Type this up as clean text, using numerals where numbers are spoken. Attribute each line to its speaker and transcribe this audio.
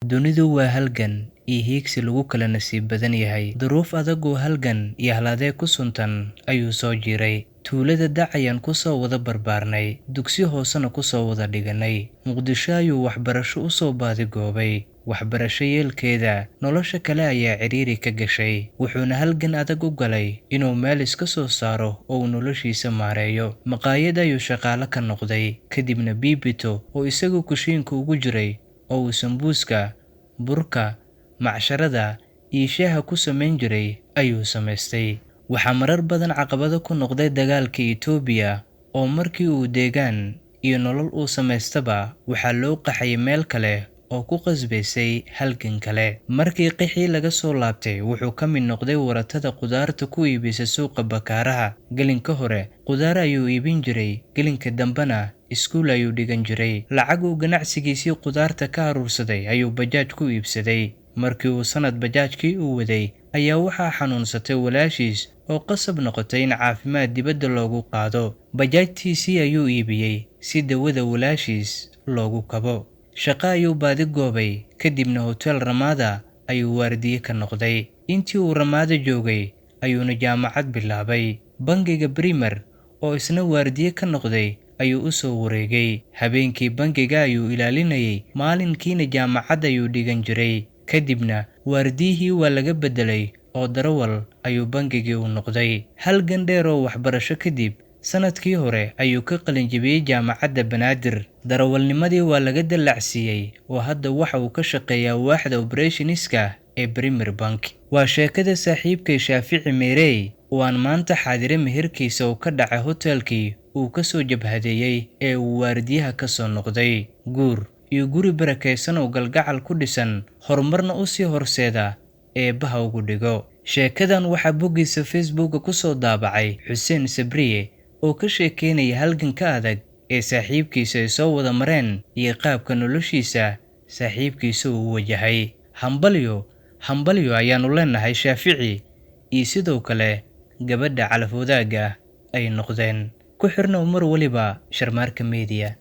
Speaker 1: Dunidu waa halgan iyo hiigsi lagu kala nasiib badan yahay. Duruuf adag oo halgan iyo haladeeg ku suntan ayuu soo jiray. Tuulada Dac ayaan ku soo wada barbaarnay, dugsi hoosena ku soo wada dhiganay. Muqdisho ayuu waxbarasho u soo baadigoobay. Waxbarasho yeelkeeda nolosha kale ayaa ciriiri ka gashay. Wuxuuna halgan adag u galay inuu meel iska soo saaro oo uu noloshiisa maareeyo. Maqaayad ayuu shaqaale ka noqday, kadibna biibito oo isagu kushiinka ugu jiray oo uu sambuuska, burka, macsharada iyo shaaha ku samayn jiray ayuu samaystay. Waxaa marar badan caqabado ku noqday dagaalka Itoobiya oo markii uu deegaan iyo nolol uu samaystaba waxaa loo qaxay meel kale oo ku qasbaysay halgan kale. Markii qixii laga soo laabtay wuxuu ka mid noqday waratada qudaarta ku iibisa suuqa Bakaaraha. Gelinka hore qudaar ayuu iibin jiray, gelinka dambena iskuul ayuu dhigan jiray. Lacag uu ganacsigiisii qudaarta ka aruursaday ayuu bajaaj ku iibsaday. Markii uu sanad bajaajkii u waday ayaa waxaa xanuunsatay walaashiis oo qasab noqotay in caafimaad dibadda loogu qaado. Bajaajtiisii ayuu iibiyey si dawada walaashiis loogu kabo. Shaqo ayuu baadigoobay, kadibna hotel Ramada ayuu waardiye ka noqday. Intii uu Ramada joogay ayuuna jaamacad bilaabay. Bangiga Primer oo isna waardiye ka noqday ayuu u soo wareegay. Habeenkii bangiga ayuu ilaalinayay, maalinkiina jaamacad ayuu dhigan jiray. Kadibna waardiyihii waa laga bedelay oo darawal ayuu bangigii u noqday. Halgan dheer oo waxbarasho kadib, sanadkii hore ayuu ka qalin jebiyey jaamacadda Banaadir. Darawalnimadii waa laga dallacsiiyey oo hadda waxa uu ka shaqeeyaa waaxda operationska ee Premier Bank. Waa sheekada saaxiibkay Shaafici Meerey oo aan maanta xaadire meherkiisa oo ka dhacay hotelkii uu ka soo jabhadeeyay ee uu waardiyaha ka soo noqday. Guur iyo guri barakaysan oo galgacal ku dhisan, horumarna u sii horseeda eebbaha ugu dhigo. Sheekadan waxaa boggiisa Facebook ku soo daabacay Xuseen Sabriye oo ka sheekeynaya halganka adag ee saaxiibkiisa ay soo wada mareen iyo qaabka noloshiisa saaxiibkiisa uu wajahay. Hambalyo ayaanu leenahay Shaafici iyo sidoo kale gabadha calaf wadaagga ay noqdeen. Ku xirnow mar waliba Sharmaarka Media.